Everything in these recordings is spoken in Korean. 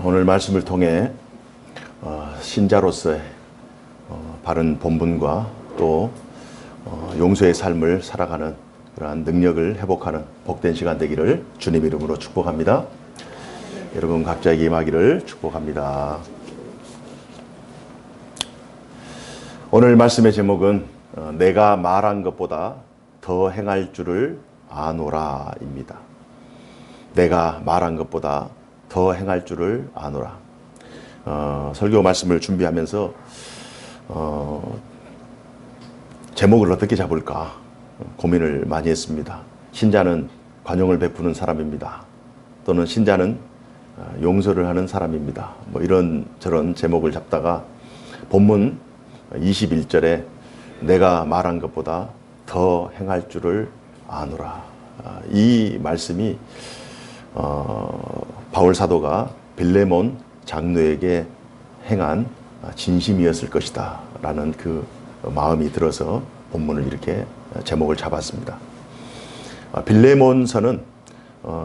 오늘 말씀을 통해 신자로서의 바른 본분과 또 용서의 삶을 살아가는 그러한 능력을 회복하는 복된 시간 되기를 주님 이름으로 축복합니다. 여러분 각자에게 임하기를 축복합니다. 오늘 말씀의 제목은 내가 말한 것보다 더 행할 줄을 아노라입니다. 내가 말한 것보다 더 행할 줄을 아노라. 설교 말씀을 준비하면서 제목을 어떻게 잡을까 고민을 많이 했습니다. 신자는 관용을 베푸는 사람입니다. 또는 신자는 용서를 하는 사람입니다. 뭐 이런저런 제목을 잡다가 본문 21절에 내가 말한 것보다 더 행할 줄을 아노라. 이 말씀이 바울 사도가 빌레몬 장로에게 행한 진심이었을 것이다 라는 그 마음이 들어서 본문을 이렇게 제목을 잡았습니다. 빌레몬서는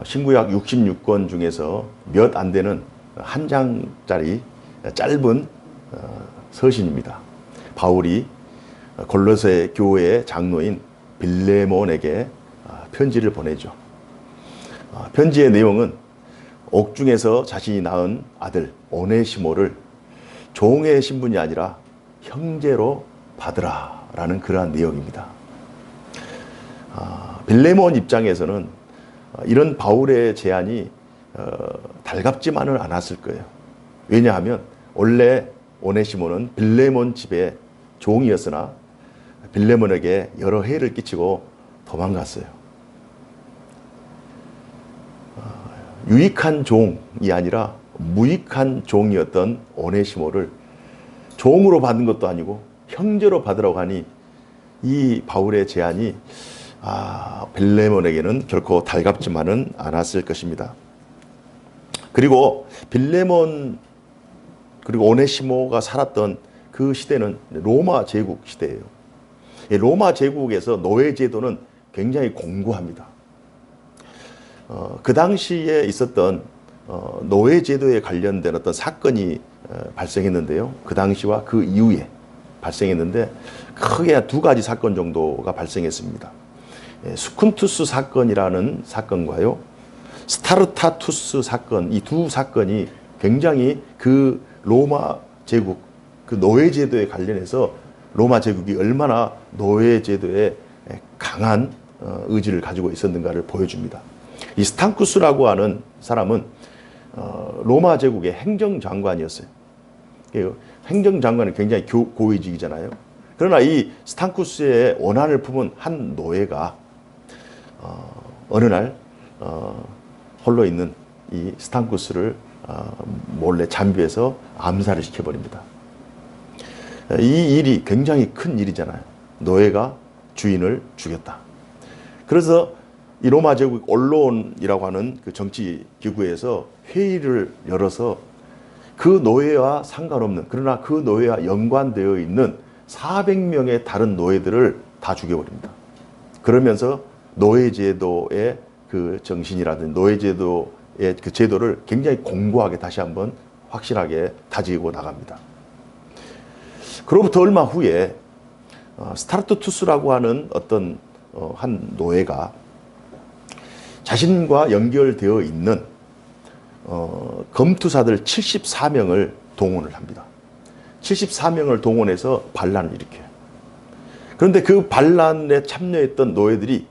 신구약 66권 중에서 몇 안 되는 한 장짜리 짧은 서신입니다. 바울이 골로새 교회의 장로인 빌레몬에게 편지를 보내죠. 편지의 내용은 옥중에서 자신이 낳은 아들 오네시모를 종의 신분이 아니라 형제로 받으라 라는 그러한 내용입니다. 빌레몬 입장에서는 이런 바울의 제안이 달갑지만은 않았을 거예요. 왜냐하면 원래 오네시모는 빌레몬 집의 종이었으나 빌레몬에게 여러 해를 끼치고 도망갔어요. 유익한 종이 아니라 무익한 종이었던 오네시모를 종으로 받은 것도 아니고 형제로 받으라고 하니 이 바울의 제안이 빌레몬에게는 결코 달갑지만은 않았을 것입니다. 그리고 빌레몬 그리고 오네시모가 살았던 그 시대는 로마 제국 시대예요. 로마 제국에서 노예 제도는 굉장히 공고합니다. 그 당시에 있었던 노예 제도에 관련된 어떤 사건이 발생했는데요. 그 당시와 그 이후에 발생했는데 크게 두 가지 사건 정도가 발생했습니다. 스쿤투스 사건이라는 사건과요, 스타르타투스 사건, 이 두 사건이 굉장히 그 로마 제국, 그 노예 제도에 관련해서 로마 제국이 얼마나 노예 제도에 강한 의지를 가지고 있었는가를 보여줍니다. 이 스탄쿠스라고 하는 사람은 로마 제국의 행정장관이었어요. 행정장관은 굉장히 고위직이잖아요. 그러나 이 스탄쿠스의 원한을 품은 한 노예가 어느 날 홀로 있는 이 스탄쿠스를 몰래 잠비해서 암살을 시켜버립니다. 이 일이 굉장히 큰 일이잖아요. 노예가 주인을 죽였다. 그래서 이 로마 제국 언론이라고 하는 그 정치 기구에서 회의를 열어서 그 노예와 상관없는, 그러나 그 노예와 연관되어 있는 400명의 다른 노예들을 다 죽여버립니다. 그러면서 노예제도의 그 정신이라든지 노예제도의 그 제도를 굉장히 공고하게 다시 한번 확실하게 다지고 나갑니다. 그로부터 얼마 후에 스타르투스라고 하는 어떤 한 노예가 자신과 연결되어 있는 검투사들 74명을 동원을 합니다. 74명을 동원해서 반란을 일으켜요. 그런데 그 반란에 참여했던 노예들이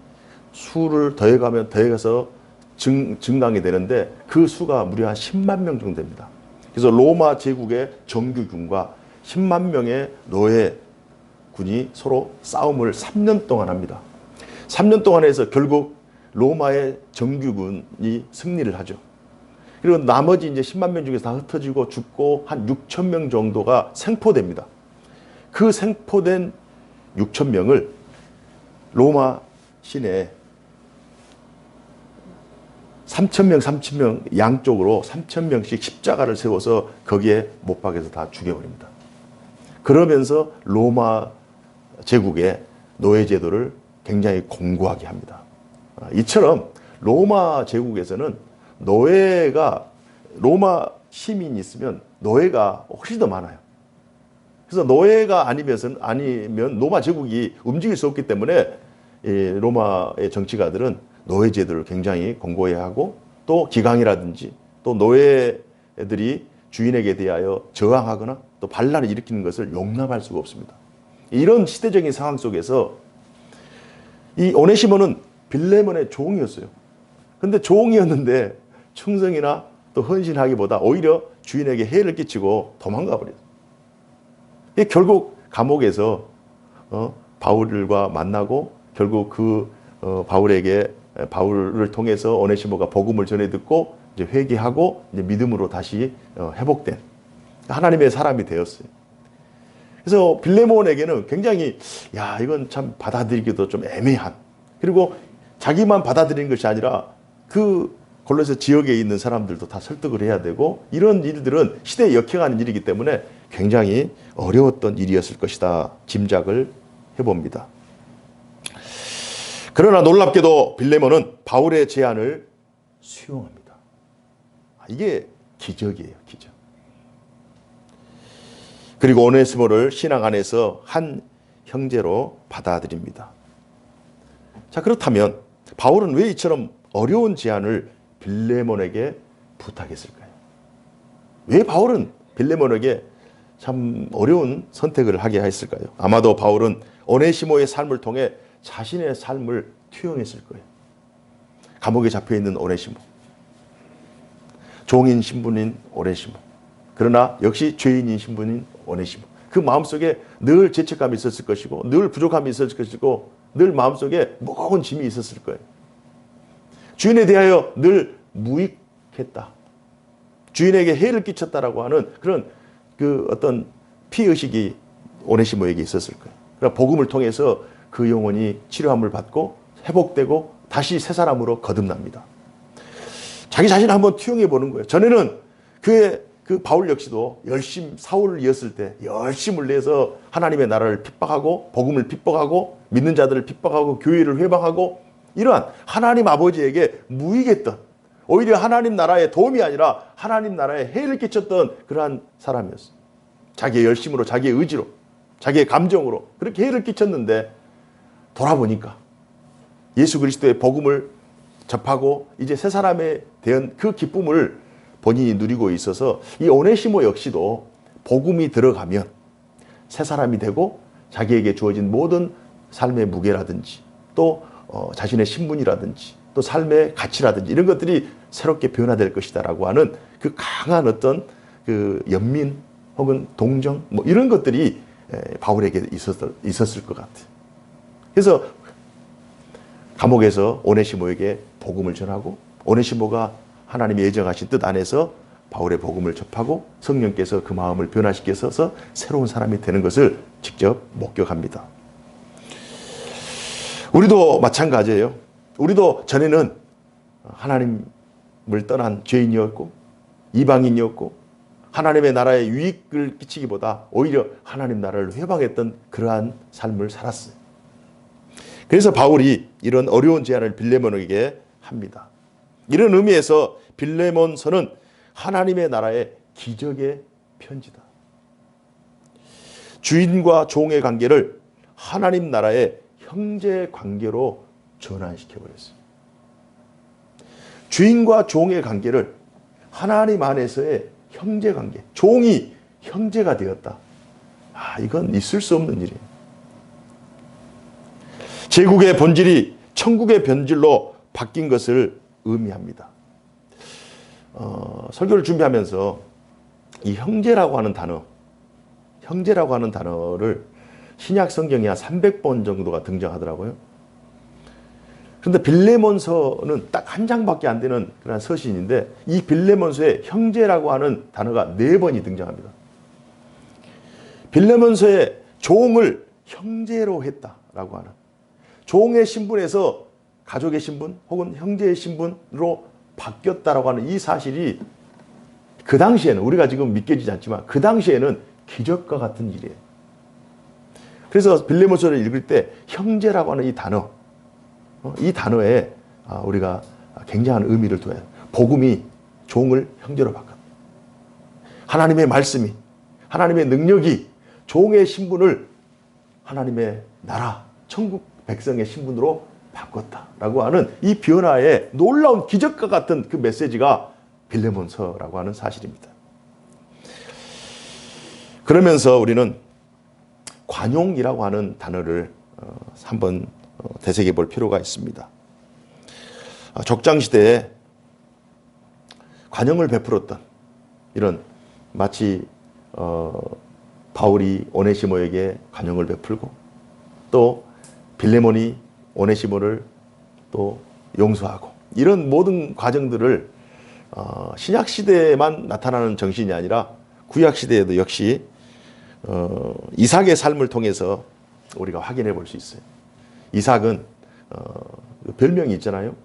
수를 더해가면 더해가서 증강이 되는데 그 수가 무려 한 10만 명 정도 됩니다. 그래서 로마 제국의 정규군과 10만 명의 노예군이 서로 싸움을 3년 동안 합니다. 3년 동안 해서 결국 로마의 정규군이 승리를 하죠. 그리고 나머지 이제 10만 명 중에서 다 흩어지고 죽고 한 6천 명 정도가 생포됩니다. 그 생포된 6천 명을 로마 시내에 3,000명 양쪽으로 3,000명씩 십자가를 세워서 거기에 못 박아서 다 죽여버립니다. 그러면서 로마 제국의 노예 제도를 굉장히 공고하게 합니다. 이처럼 로마 제국에서는 노예가 로마 시민이 있으면 노예가 훨씬 더 많아요. 그래서 노예가 아니면 로마 제국이 움직일 수 없기 때문에 이 로마의 정치가들은 노예 제도를 굉장히 공고히 하고 또 기강이라든지 또 노예들이 주인에게 대하여 저항하거나 또 반란을 일으키는 것을 용납할 수가 없습니다. 이런 시대적인 상황 속에서 이 오네시모는 빌레몬의 종이었어요. 근데 종이었는데 충성이나 또 헌신하기보다 오히려 주인에게 해를 끼치고 도망가 버렸어요. 결국 감옥에서 바울과 만나고 결국 바울을 통해서 오네시모가 복음을 전해 듣고 이제 회개하고 이제 믿음으로 다시 회복된 하나님의 사람이 되었어요. 그래서 빌레몬에게는 굉장히 이건 참 받아들이기도 좀 애매한, 그리고 자기만 받아들이는 것이 아니라 그 골로새 지역에 있는 사람들도 다 설득을 해야 되고, 이런 일들은 시대에 역행하는 일이기 때문에 굉장히 어려웠던 일이었을 것이다 짐작을 해봅니다. 그러나 놀랍게도 빌레몬은 바울의 제안을 수용합니다. 이게 기적이에요, 기적. 그리고 오네시모를 신앙 안에서 한 형제로 받아들입니다. 자, 그렇다면 바울은 왜 이처럼 어려운 제안을 빌레몬에게 부탁했을까요? 왜 바울은 빌레몬에게 참 어려운 선택을 하게 했을까요? 아마도 바울은 오네시모의 삶을 통해 자신의 삶을 투영했을 거예요. 감옥에 잡혀있는 오네시모, 종인 신분인 오네시모, 그러나 역시 죄인인 신분인 오네시모, 그 마음속에 늘 죄책감이 있었을 것이고 늘 부족함이 있었을 것이고 늘 마음속에 무거운 짐이 있었을 거예요. 주인에 대하여 늘 무익했다, 주인에게 해를 끼쳤다라고 하는 그런 그 어떤 피의식이 오네시모에게 있었을 거예요. 그러나 복음을 통해서 그 영혼이 치료함을 받고 회복되고 다시 새 사람으로 거듭납니다. 자기 자신을 한번 투영해 보는 거예요. 전에는 그 바울 역시도 사울이었을 때 열심을 내서 하나님의 나라를 핍박하고 복음을 핍박하고 믿는 자들을 핍박하고 교회를 회방하고 이러한 하나님 아버지에게 무익했던, 오히려 하나님 나라의 도움이 아니라 하나님 나라에 해를 끼쳤던 그러한 사람이었어요. 자기의 열심으로, 자기의 의지로, 자기의 감정으로 그렇게 해를 끼쳤는데 돌아보니까 예수 그리스도의 복음을 접하고 이제 새 사람에 대한 그 기쁨을 본인이 누리고 있어서 이 오네시모 역시도 복음이 들어가면 새 사람이 되고 자기에게 주어진 모든 삶의 무게라든지 또 자신의 신분이라든지 또 삶의 가치라든지 이런 것들이 새롭게 변화될 것이다라고 하는 그 강한 어떤 그 연민 혹은 동정 뭐 이런 것들이 바울에게 있었을 것 같아요. 그래서 감옥에서 오네시모에게 복음을 전하고 오네시모가 하나님이 예정하신 뜻 안에서 바울의 복음을 접하고 성령께서 그 마음을 변화시켜서 새로운 사람이 되는 것을 직접 목격합니다. 우리도 마찬가지예요. 우리도 전에는 하나님을 떠난 죄인이었고 이방인이었고 하나님의 나라에 유익을 끼치기보다 오히려 하나님 나라를 회방했던 그러한 삶을 살았어요. 그래서 바울이 이런 어려운 제안을 빌레몬에게 합니다. 이런 의미에서 빌레몬서는 하나님의 나라의 기적의 편지다. 주인과 종의 관계를 하나님 나라의 형제 관계로 전환시켜버렸어요. 주인과 종의 관계를 하나님 안에서의 형제 관계, 종이 형제가 되었다. 이건 있을 수 없는 일이에요. 제국의 본질이 천국의 본질로 바뀐 것을 의미합니다. 설교를 준비하면서 이 형제라고 하는 단어를 신약 성경에 한 300번 정도가 등장하더라고요. 그런데 빌레몬서는 딱 한 장밖에 안 되는 그런 서신인데 이 빌레몬서에 형제라고 하는 단어가 4번이 등장합니다. 빌레몬서의 종을 형제로 했다라고 하는, 종의 신분에서 가족의 신분 혹은 형제의 신분으로 바뀌었다라고 하는 이 사실이 그 당시에는, 우리가 지금 믿겨지지 않지만 그 당시에는 기적과 같은 일이에요. 그래서 빌레몬서를 읽을 때 형제라고 하는 이 단어, 이 단어에 우리가 굉장한 의미를 둬요. 복음이 종을 형제로 바꿨다. 하나님의 말씀이, 하나님의 능력이 종의 신분을 하나님의 나라, 천국 백성의 신분으로 바꿨다라고 하는 이 변화의 놀라운 기적과 같은 그 메시지가 빌레몬서라고 하는 사실입니다. 그러면서 우리는 관용이라고 하는 단어를 한번 되새겨 볼 필요가 있습니다. 족장시대에 관용을 베풀었던 이런 마치 바울이 오네시모에게 관용을 베풀고 또 빌레몬이 오네시모를 또 용서하고 이런 모든 과정들을 신약시대에만 나타나는 정신이 아니라 구약시대에도 역시 이삭의 삶을 통해서 우리가 확인해 볼 수 있어요. 이삭은 별명이 있잖아요.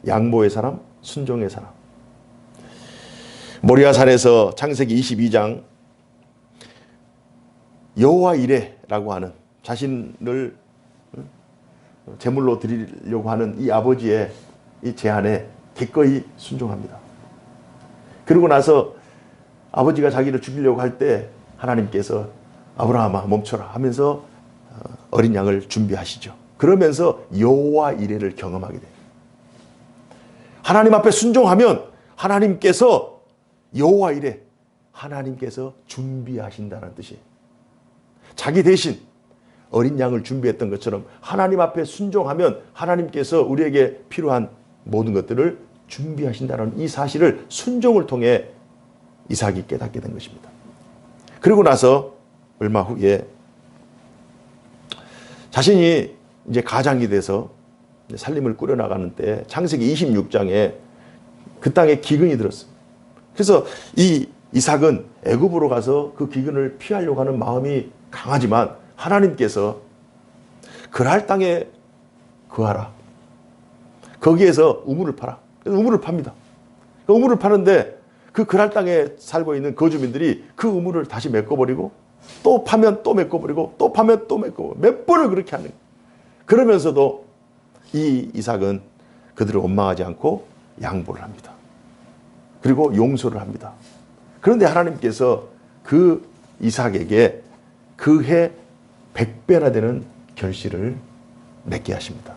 양보의 사람, 순종의 사람. 모리아산에서 창세기 22장 여호와 이레라고 하는 자신을 제물로 드리려고 하는 이 아버지의 이 제안에 기꺼이 순종합니다. 그러고 나서 아버지가 자기를 죽이려고 할 때 하나님께서 아브라함아 멈춰라 하면서 어린 양을 준비하시죠. 그러면서 여호와 이레를 경험하게 돼요. 하나님 앞에 순종하면 하나님께서 여호와 이레, 하나님께서 준비하신다는 뜻이에요. 자기 대신 어린 양을 준비했던 것처럼 하나님 앞에 순종하면 하나님께서 우리에게 필요한 모든 것들을 준비하신다는 이 사실을 순종을 통해 이삭이 깨닫게 된 것입니다. 그리고 나서 얼마 후에 자신이 이제 가장이 돼서 살림을 꾸려나가는 때 창세기 26장에 그 땅에 기근이 들었어요. 그래서 이 이삭은 애굽으로 가서 그 기근을 피하려고 하는 마음이 강하지만 하나님께서 그랄 땅에 거하라. 거기에서 우물을 파라. 그래서 우물을 팝니다. 그 우물을 파는데 그 그랄 땅에 살고 있는 거주민들이 그 우물을 다시 메꿔버리고 또 파면 또 메꿔버리고 또 파면 또 메꿔버리고 몇 번을 그렇게 하는 거예요. 그러면서도 이 이삭은 그들을 원망하지 않고 양보를 합니다. 그리고 용서를 합니다. 그런데 하나님께서 그 이삭에게 그해 100배나 되는 결실을 맺게 하십니다.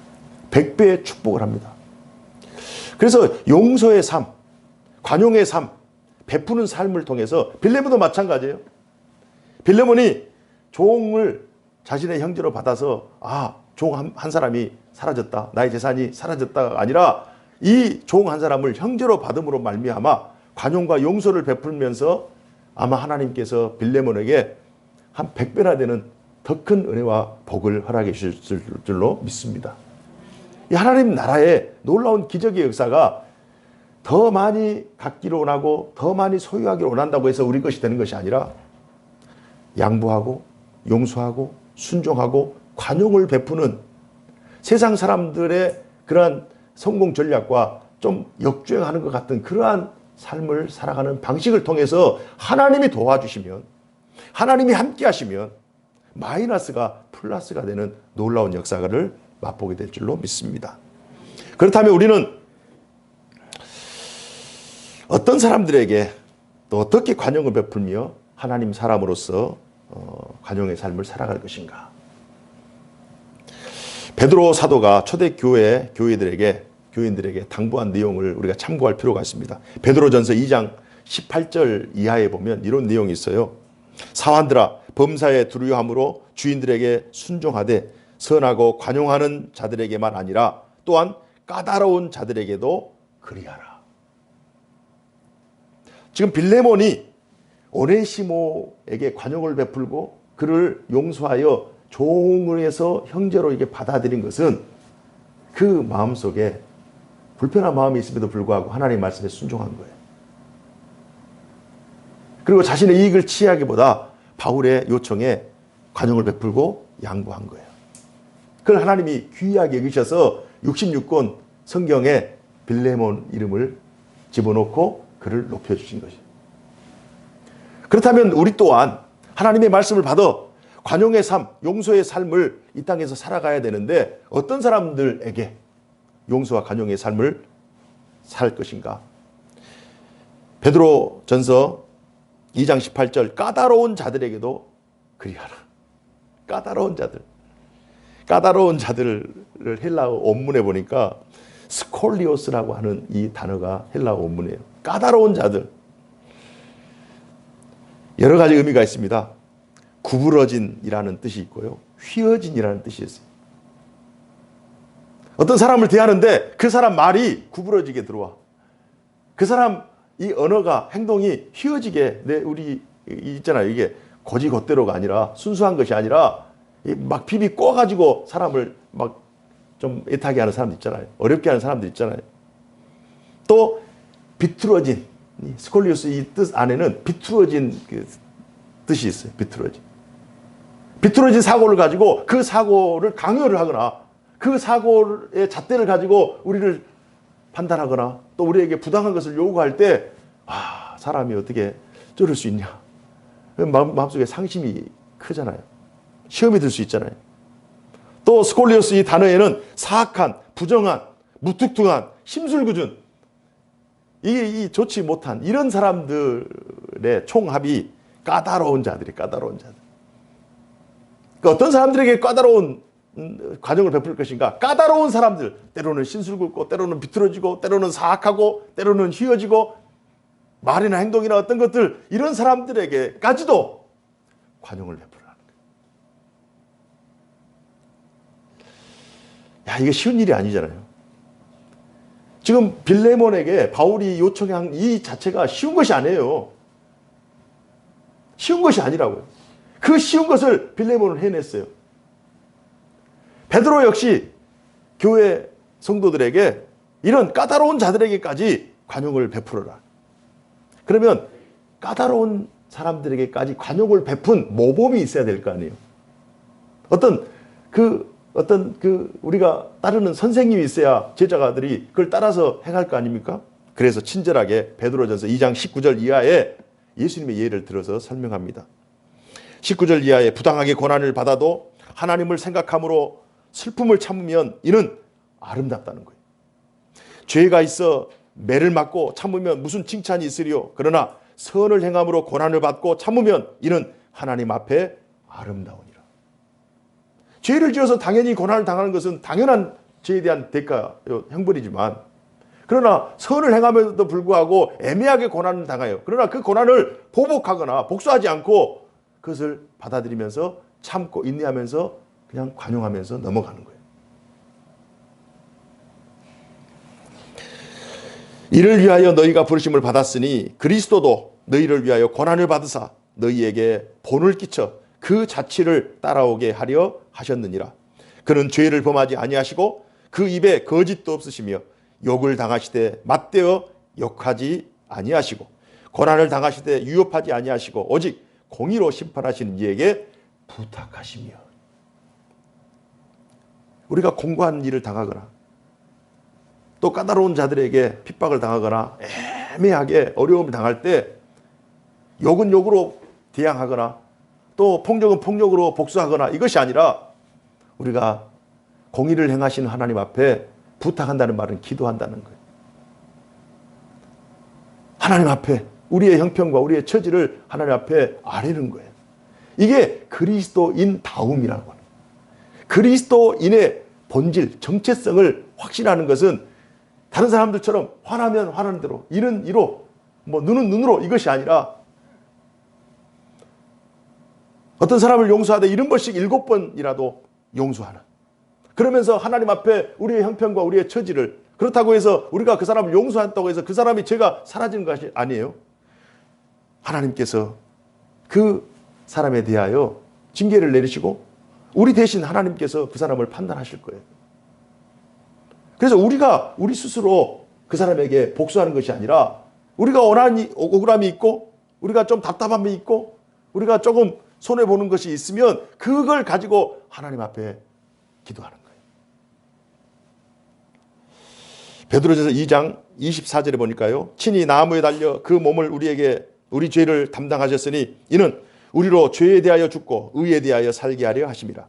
100배의 축복을 합니다. 그래서 용서의 삶, 관용의 삶, 베푸는 삶을 통해서 빌레몬도 마찬가지예요. 빌레몬이 종을 자신의 형제로 받아서 종 한 사람이 사라졌다. 나의 재산이 사라졌다가 아니라 이 종 한 사람을 형제로 받음으로 말미암아 관용과 용서를 베풀면서 아마 하나님께서 빌레몬에게 한 100배나 되는 더 큰 은혜와 복을 허락해 주실 줄로 믿습니다. 이 하나님 나라의 놀라운 기적의 역사가 더 많이 갖기를 원하고 더 많이 소유하기를 원한다고 해서 우리 것이 되는 것이 아니라 양보하고 용서하고 순종하고 관용을 베푸는 세상 사람들의 그러한 성공 전략과 좀 역주행하는 것 같은 그러한 삶을 살아가는 방식을 통해서 하나님이 도와주시면, 하나님이 함께 하시면 마이너스가 플러스가 되는 놀라운 역사를 맛보게 될 줄로 믿습니다. 그렇다면 우리는 어떤 사람들에게 또 어떻게 관용을 베풀며 하나님 사람으로서 관용의 삶을 살아갈 것인가? 베드로 사도가 초대 교인들에게 당부한 내용을 우리가 참고할 필요가 있습니다. 베드로전서 2장 18절 이하에 보면 이런 내용이 있어요. 사환들아, 범사에 두려움으로 주인들에게 순종하되 선하고 관용하는 자들에게만 아니라 또한 까다로운 자들에게도 그리하라. 지금 빌레몬이 오네시모에게 관용을 베풀고 그를 용서하여 종을 해서 형제로 이게 받아들인 것은 그 마음속에 불편한 마음이 있음에도 불구하고 하나님의 말씀에 순종한 거예요. 그리고 자신의 이익을 취하기보다 바울의 요청에 관용을 베풀고 양보한 거예요. 그걸 하나님이 귀하게 여기셔서 66권 성경에 빌레몬 이름을 집어넣고 그를 높여주신 것이에요. 그렇다면 우리 또한 하나님의 말씀을 받아 관용의 삶, 용서의 삶을 이 땅에서 살아가야 되는데 어떤 사람들에게 용서와 관용의 삶을 살 것인가? 베드로전서 2장 18절 까다로운 자들에게도 그리하라. 까다로운 자들. 까다로운 자들을 헬라어 원문에 보니까 스콜리오스라고 하는 이 단어가 헬라어 원문이에요. 까다로운 자들. 여러 가지 의미가 있습니다. 구부러진이라는 뜻이 있고요. 휘어진이라는 뜻이 있어요. 어떤 사람을 대하는데 그 사람 말이 구부러지게 들어와. 그 사람 이 언어가 행동이 휘어지게 우리 있잖아요. 이게 고지것대로가 아니라 순수한 것이 아니라 막 비비 꼬아가지고 사람을 막 좀 애타게 하는 사람들 있잖아요. 어렵게 하는 사람들 있잖아요. 또 비뚤어진 스콜리우스 이 뜻 안에는 비뚤어진 그 뜻이 있어요. 비뚤어진 사고를 가지고 그 사고를 강요를 하거나 그 사고의 잣대를 가지고 우리를 판단하거나 또 우리에게 부당한 것을 요구할 때 사람이 어떻게 저럴 수 있냐. 마음속에 상심이 크잖아요. 시험이 들 수 있잖아요. 또 스콜리오스 이 단어에는 사악한, 부정한, 무뚝뚝한, 심술궂은 이 좋지 못한 이런 사람들의 총합이 까다로운 자들이 까다로운 자들. 그러니까 어떤 사람들에게 까다로운 과정을 베풀 것인가? 까다로운 사람들, 때로는 신술궂고 때로는 비뚤어지고 때로는 사악하고 때로는 휘어지고 말이나 행동이나 어떤 것들 이런 사람들에게까지도 관용을 베풀어라는 거예요. 야, 이게 쉬운 일이 아니잖아요. 지금 빌레몬에게 바울이 요청한 이 자체가 쉬운 것이 아니에요. 쉬운 것이 아니라고요. 그 쉬운 것을 빌레몬은 해냈어요. 베드로 역시 교회 성도들에게 이런 까다로운 자들에게까지 관용을 베풀어라. 그러면 까다로운 사람들에게까지 관용을 베푼 모범이 있어야 될 거 아니에요. 어떤 우리가 따르는 선생님이 있어야 제자가들이 그걸 따라서 행할 거 아닙니까? 그래서 친절하게 베드로전서 2장 19절 이하에 예수님의 예를 들어서 설명합니다. 19절 이하에 부당하게 고난을 받아도 하나님을 생각함으로 슬픔을 참으면 이는 아름답다는 거예요. 죄가 있어 매를 맞고 참으면 무슨 칭찬이 있으리요. 그러나 선을 행함으로 고난을 받고 참으면 이는 하나님 앞에 아름다우니라. 죄를 지어서 당연히 고난을 당하는 것은 당연한 죄에 대한 대가, 형벌이지만 그러나 선을 행함에도 불구하고 애매하게 고난을 당해요. 그러나 그 고난을 보복하거나 복수하지 않고 그것을 받아들이면서 참고 인내하면서 그냥 관용하면서 넘어가는 거예요. 이를 위하여 너희가 부르심을 받았으니 그리스도도 너희를 위하여 고난을 받으사 너희에게 본을 끼쳐 그 자취를 따라오게 하려 하셨느니라. 그는 죄를 범하지 아니하시고 그 입에 거짓도 없으시며 욕을 당하시되 맞대어 욕하지 아니하시고 고난을 당하시되 유업하지 아니하시고 오직 공의로 심판하시는 이에게 부탁하시며. 우리가 공고한 일을 당하거나 또 까다로운 자들에게 핍박을 당하거나 애매하게 어려움을 당할 때 욕은 욕으로 대항하거나 또 폭력은 폭력으로 복수하거나 이것이 아니라 우리가 공의를 행하시는 하나님 앞에 부탁한다는 말은 기도한다는 거예요. 하나님 앞에 우리의 형편과 우리의 처지를 하나님 앞에 아뢰는 거예요. 이게 그리스도인다움이라고 하는 거예요. 그리스도인의 본질, 정체성을 확신하는 것은 다른 사람들처럼 화나면 화나는 대로, 이는 이로, 눈은 눈으로 이것이 아니라 어떤 사람을 용서하되 70번씩 7번이라도 용서하는. 그러면서 하나님 앞에 우리의 형편과 우리의 처지를, 그렇다고 해서 우리가 그 사람을 용서한다고 해서 그 사람이 죄가 사라지는 것이 아니에요. 하나님께서 그 사람에 대하여 징계를 내리시고 우리 대신 하나님께서 그 사람을 판단하실 거예요. 그래서 우리가 우리 스스로 그 사람에게 복수하는 것이 아니라 우리가 억울함이 있고 우리가 좀 답답함이 있고 우리가 조금 손해보는 것이 있으면 그걸 가지고 하나님 앞에 기도하는 거예요. 베드로전서 2장 24절에 보니까요. 친히 나무에 달려 그 몸을 우리 죄를 담당하셨으니 이는 우리로 죄에 대하여 죽고 의에 대하여 살게 하려 하심이라.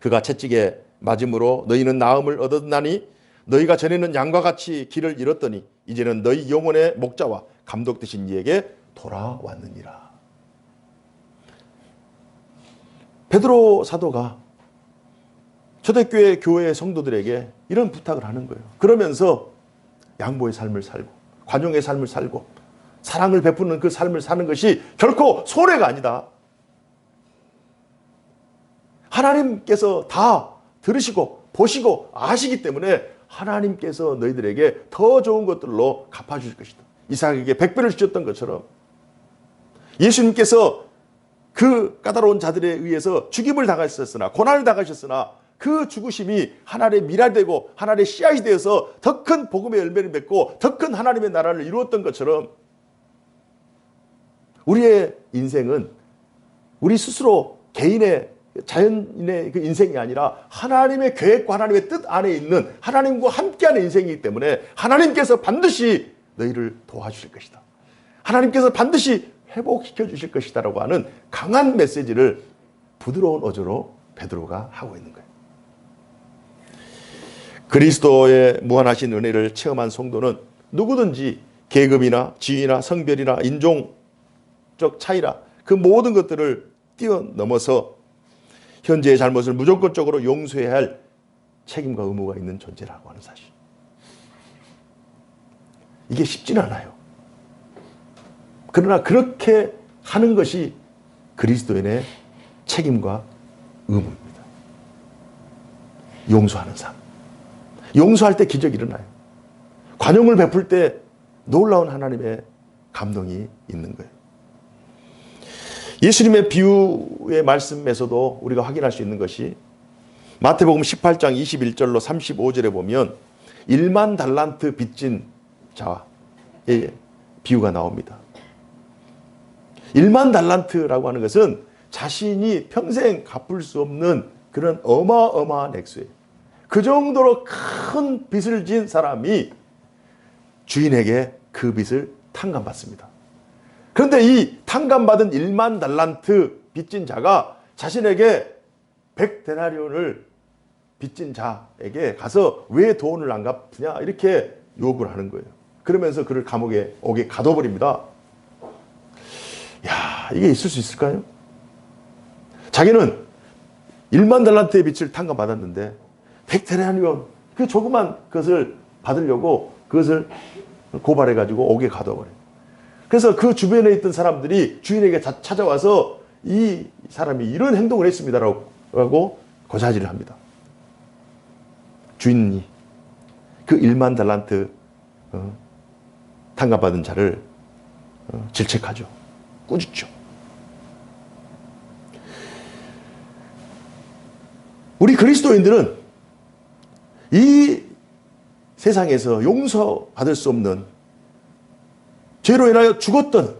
그가 채찍에 맞음으로 너희는 나음을 얻었나니 너희가 전에는 양과 같이 길을 잃었더니 이제는 너희 영혼의 목자와 감독 되신 이에게 돌아왔느니라. 베드로 사도가 초대교회 교회 성도들에게 이런 부탁을 하는 거예요. 그러면서 양보의 삶을 살고 관용의 삶을 살고 사랑을 베푸는 그 삶을 사는 것이 결코 손해가 아니다. 하나님께서 다 들으시고 보시고 아시기 때문에 하나님께서 너희들에게 더 좋은 것들로 갚아주실 것이다. 이삭에게 100배를 주셨던 것처럼 예수님께서 그 까다로운 자들에 의해서 죽임을 당하셨으나 고난을 당하셨으나 그 죽으심이 하나님의 미랄이 되고 하나님의 씨앗이 되어서 더 큰 복음의 열매를 맺고 더 큰 하나님의 나라를 이루었던 것처럼 우리의 인생은 우리 스스로 개인의 자연인의 그 인생이 아니라 하나님의 계획과 하나님의 뜻 안에 있는 하나님과 함께하는 인생이기 때문에 하나님께서 반드시 너희를 도와주실 것이다. 하나님께서 반드시 회복시켜 주실 것이다 라고 하는 강한 메시지를 부드러운 어조로 베드로가 하고 있는 거예요. 그리스도의 무한하신 은혜를 체험한 성도는 누구든지 계급이나 지위나 성별이나 인종적 차이나 그 모든 것들을 뛰어넘어서 현재의 잘못을 무조건적으로 용서해야 할 책임과 의무가 있는 존재라고 하는 사실. 이게 쉽지는 않아요. 그러나 그렇게 하는 것이 그리스도인의 책임과 의무입니다. 용서하는 삶. 용서할 때 기적이 일어나요. 관용을 베풀 때 놀라운 하나님의 감동이 있는 거예요. 예수님의 비유의 말씀에서도 우리가 확인할 수 있는 것이 마태복음 18장 21절로 35절에 보면 1만 달란트 빚진 자의 비유가 나옵니다. 1만 달란트라고 하는 것은 자신이 평생 갚을 수 없는 그런 어마어마한 액수예요. 그 정도로 큰 빚을 진 사람이 주인에게 그 빚을 탕감받습니다. 그런데 이 탕감받은 1만 달란트 빚진 자가 자신에게 100데나리온을 빚진 자에게 가서 왜 돈을 안 갚느냐 이렇게 요구를 하는 거예요. 그러면서 그를 감옥에 오게 가둬버립니다. 야, 이게 있을 수 있을까요? 자기는 1만 달란트의 빚을 탕감받았는데 100데나리온 그 조그만 것을 받으려고 그것을 고발해가지고 옥에 가둬버려요. 그래서 그 주변에 있던 사람들이 주인에게 찾아와서 이 사람이 이런 행동을 했습니다라고 고자질을 합니다. 주인이 그 1만 달란트 탕감받은 자를 질책하죠. 꾸짖죠. 우리 그리스도인들은 이 세상에서 용서받을 수 없는 죄로 인하여 죽었던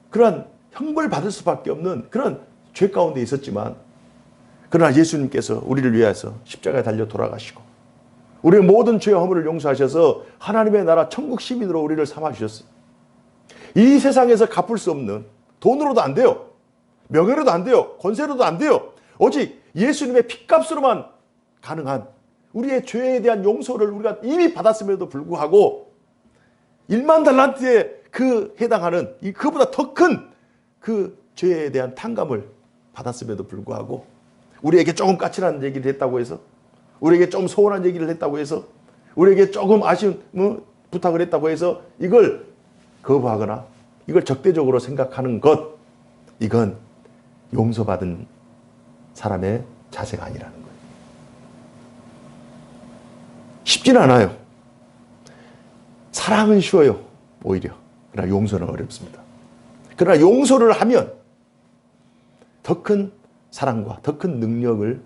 그러한 형벌 받을 수밖에 없는 그런 죄 가운데 있었지만 그러나 예수님께서 우리를 위해서 십자가에 달려 돌아가시고 우리의 모든 죄와 허물을 용서하셔서 하나님의 나라 천국 시민으로 우리를 삼아주셨어요. 이 세상에서 갚을 수 없는 돈으로도 안 돼요. 명예로도 안 돼요. 권세로도 안 돼요. 오직 예수님의 피값으로만 가능한 우리의 죄에 대한 용서를 우리가 이미 받았음에도 불구하고 1만 달란트에 그 해당하는 그보다 더 큰 그 죄에 대한 탕감을 받았음에도 불구하고 우리에게 조금 까칠한 얘기를 했다고 해서 우리에게 좀 소원한 얘기를 했다고 해서 우리에게 조금 아쉬운 부탁을 했다고 해서 이걸 거부하거나 이걸 적대적으로 생각하는 것, 이건 용서받은 사람의 자세가 아니라는 거예요. 쉽지는 않아요. 사랑은 쉬워요, 오히려. 그러나 용서는 어렵습니다. 그러나 용서를 하면 더 큰 사랑과 더 큰 능력을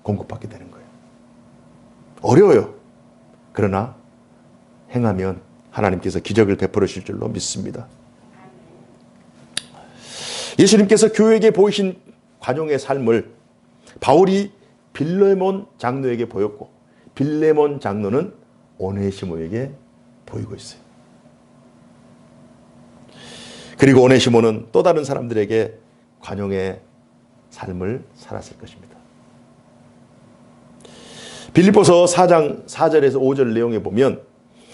공급받게 되는 거예요. 어려워요. 그러나 행하면 하나님께서 기적을 베풀으실 줄로 믿습니다. 예수님께서 교회에게 보이신 관용의 삶을 바울이 빌레몬 장로에게 보였고 빌레몬 장로는 오네시모에게 보이고 있어요. 그리고 오네시모는 또 다른 사람들에게 관용의 삶을 살았을 것입니다. 빌립보서 4장 4절에서 5절 내용에 보면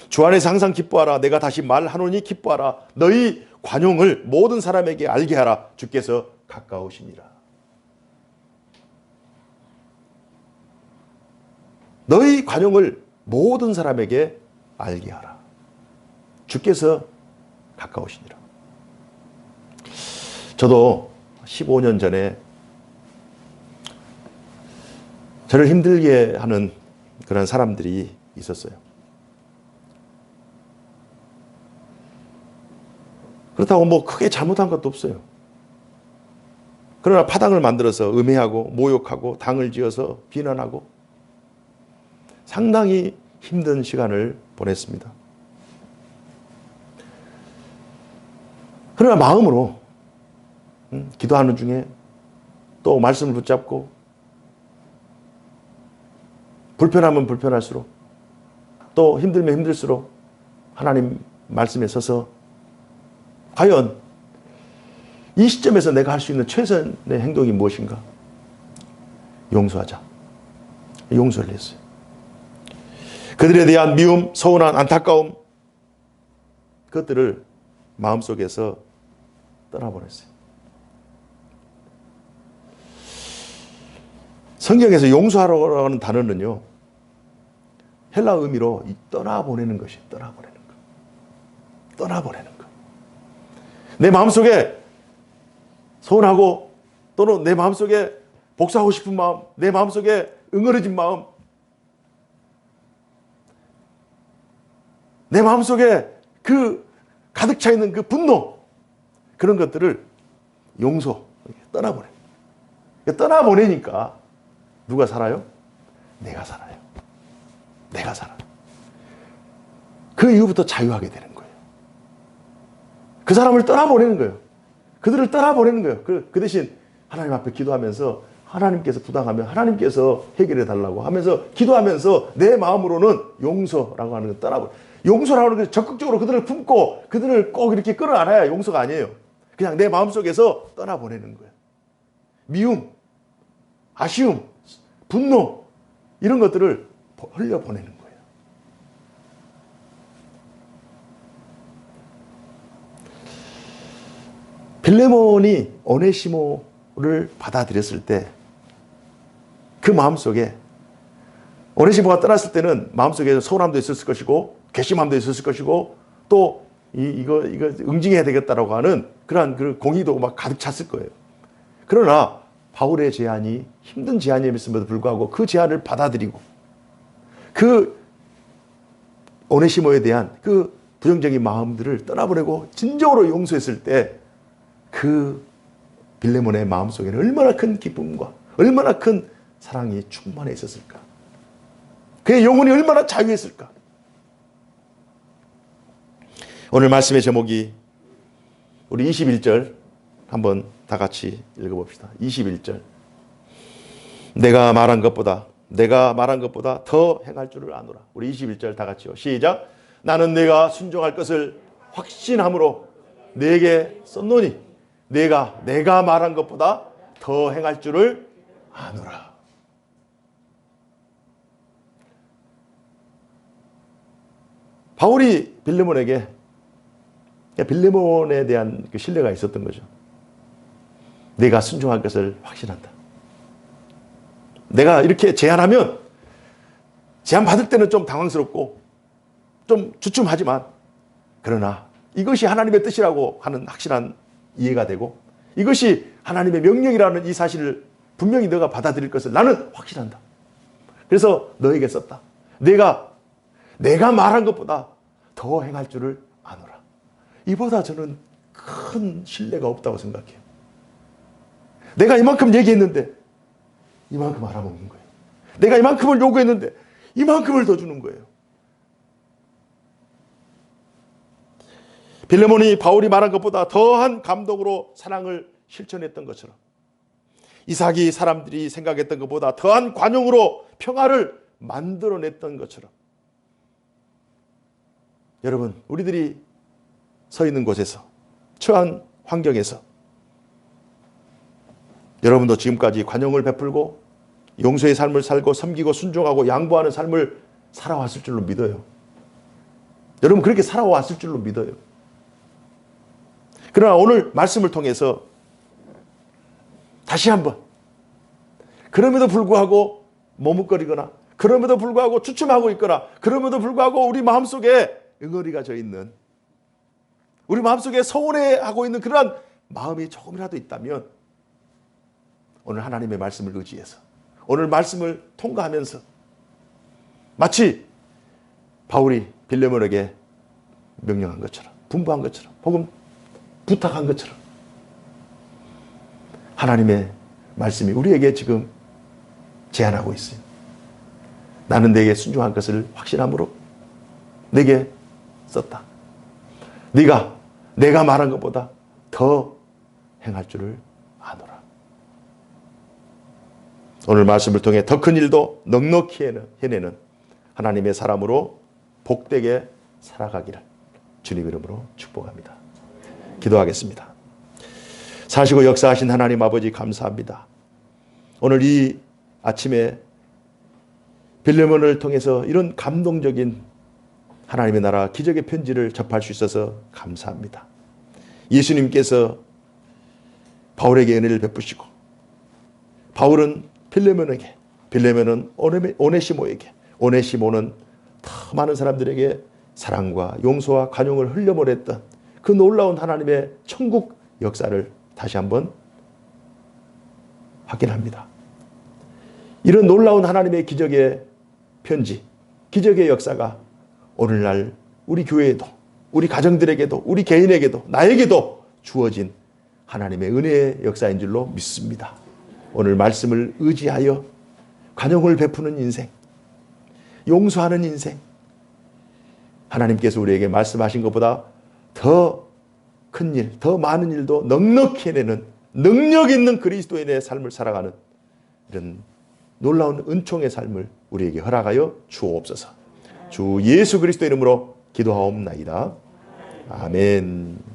주 안에서 항상 기뻐하라. 내가 다시 말하노니 기뻐하라. 너희 관용을 모든 사람에게 알게 하라. 주께서 가까우시니라. 너희 관용을 모든 사람에게 알게 하라. 주께서 가까우시니라. 저도 15년 전에 저를 힘들게 하는 그런 사람들이 있었어요. 그렇다고 뭐 크게 잘못한 것도 없어요. 그러나 파당을 만들어서 음해하고 모욕하고 당을 지어서 비난하고 상당히 힘든 시간을 보냈습니다. 그러나 마음으로 기도하는 중에 또 말씀을 붙잡고 불편하면 불편할수록 또 힘들면 힘들수록 하나님 말씀에 서서 과연 이 시점에서 내가 할 수 있는 최선의 행동이 무엇인가? 용서하자. 용서를 했어요. 그들에 대한 미움, 서운한 안타까움, 그것들을 마음속에서 떠나보냈어요. 성경에서 용서하라고 하는 단어는요, 헬라 의미로 떠나보내는 것이 떠나보내는 것. 떠나보내는 것. 내 마음속에 서운하고 또는 내 마음속에 복수하고 싶은 마음, 내 마음속에 응어려진 마음, 내 마음속에 그 가득 차 있는 그 분노, 그런 것들을 용서, 떠나보내. 떠나보내니까 누가 살아요? 내가 살아요. 내가 살아. 그 이후부터 자유하게 되는 거예요. 그 사람을 떠나보내는 거예요. 그들을 떠나보내는 거예요. 그 대신 하나님 앞에 기도하면서 하나님께서 부당하면 하나님께서 해결해 달라고 하면서 기도하면서 내 마음으로는 용서라고 하는 걸 떠나보내. 용서라고 하는 것은 적극적으로 그들을 품고 그들을 꼭 이렇게 끌어안아야 용서가 아니에요. 그냥 내 마음속에서 떠나보내는 거예요. 미움, 아쉬움, 분노, 이런 것들을 흘려보내는 거예요. 빌레몬이 오네시모를 받아들였을 때 그 마음속에, 오네시모가 떠났을 때는 마음속에 서운함도 있었을 것이고 괘씸함도 있었을 것이고 또 이거 응징해야 되겠다라고 하는 그러한 그 공의도 막 가득 찼을 거예요. 그러나 바울의 제안이 힘든 제안이었음에도 불구하고 그 제안을 받아들이고 그 오네시모에 대한 그 부정적인 마음들을 떠나보내고 진정으로 용서했을 때 그 빌레몬의 마음속에는 얼마나 큰 기쁨과 얼마나 큰 사랑이 충만해 있었을까. 그의 영혼이 얼마나 자유했을까. 오늘 말씀의 제목이 우리 21절 한번 다 같이 읽어봅시다. 21절. 내가 말한 것보다 더 행할 줄을 아노라. 우리 21절 다 같이요. 시작. 나는 내가 순종할 것을 확신함으로 내게 썼노니 내가 말한 것보다 더 행할 줄을 아노라. 바울이 빌레몬에 대한 그 신뢰가 있었던 거죠. 내가 순종할 것을 확신한다. 내가 이렇게 제안하면 제안 받을 때는 좀 당황스럽고 좀 주춤하지만 그러나 이것이 하나님의 뜻이라고 하는 확실한 이해가 되고 이것이 하나님의 명령이라는 이 사실을 분명히 너가 받아들일 것을 나는 확신한다. 그래서 너에게 썼다. 내가 말한 것보다 더 행할 줄을 아노라. 이보다 저는 큰 신뢰가 없다고 생각해요. 내가 이만큼 얘기했는데 이만큼 알아먹는 거예요. 내가 이만큼을 요구했는데 이만큼을 더 주는 거예요. 빌레몬이 바울이 말한 것보다 더한 감동으로 사랑을 실천했던 것처럼 이삭이 사람들이 생각했던 것보다 더한 관용으로 평화를 만들어냈던 것처럼 여러분, 우리들이 서 있는 곳에서 처한 환경에서 여러분도 지금까지 관용을 베풀고 용서의 삶을 살고 섬기고 순종하고 양보하는 삶을 살아왔을 줄로 믿어요. 여러분 그렇게 살아왔을 줄로 믿어요. 그러나 오늘 말씀을 통해서 다시 한번 그럼에도 불구하고 머뭇거리거나 그럼에도 불구하고 주춤하고 있거나 그럼에도 불구하고 우리 마음속에 응어리가 져 있는, 우리 마음속에 서운해하고 있는 그러한 마음이 조금이라도 있다면 오늘 하나님의 말씀을 의지해서 오늘 말씀을 통과하면서 마치 바울이 빌레몬에게 명령한 것처럼, 분부한 것처럼, 혹은 부탁한 것처럼 하나님의 말씀이 우리에게 지금 제안하고 있어요. 나는 내게 순종할 것을 확신함으로 내게 썼다. 네가 내가 말한 것보다 더 행할 줄을 아노라. 오늘 말씀을 통해 더 큰 일도 넉넉히 해내는 하나님의 사람으로 복되게 살아가기를 주님 이름으로 축복합니다. 기도하겠습니다. 사시고 역사하신 하나님 아버지 감사합니다. 오늘 이 아침에 빌레몬을 통해서 이런 감동적인 하나님의 나라 기적의 편지를 접할 수 있어서 감사합니다. 예수님께서 바울에게 은혜를 베푸시고 바울은 빌레몬에게, 빌레몬은 오네시모에게, 오네시모는 더 많은 사람들에게 사랑과 용서와 관용을 흘려보냈던 그 놀라운 하나님의 천국 역사를 다시 한번 확인합니다. 이런 놀라운 하나님의 기적의 편지, 기적의 역사가 오늘날 우리 교회에도, 우리 가정들에게도, 우리 개인에게도, 나에게도 주어진 하나님의 은혜의 역사인 줄로 믿습니다. 오늘 말씀을 의지하여 관용을 베푸는 인생, 용서하는 인생, 하나님께서 우리에게 말씀하신 것보다 더 큰 일, 더 많은 일도 넉넉히 해내는 능력 있는 그리스도인의 삶을 살아가는 이런 놀라운 은총의 삶을 우리에게 허락하여 주옵소서. 주 예수 그리스도 이름으로 기도하옵나이다. 아멘.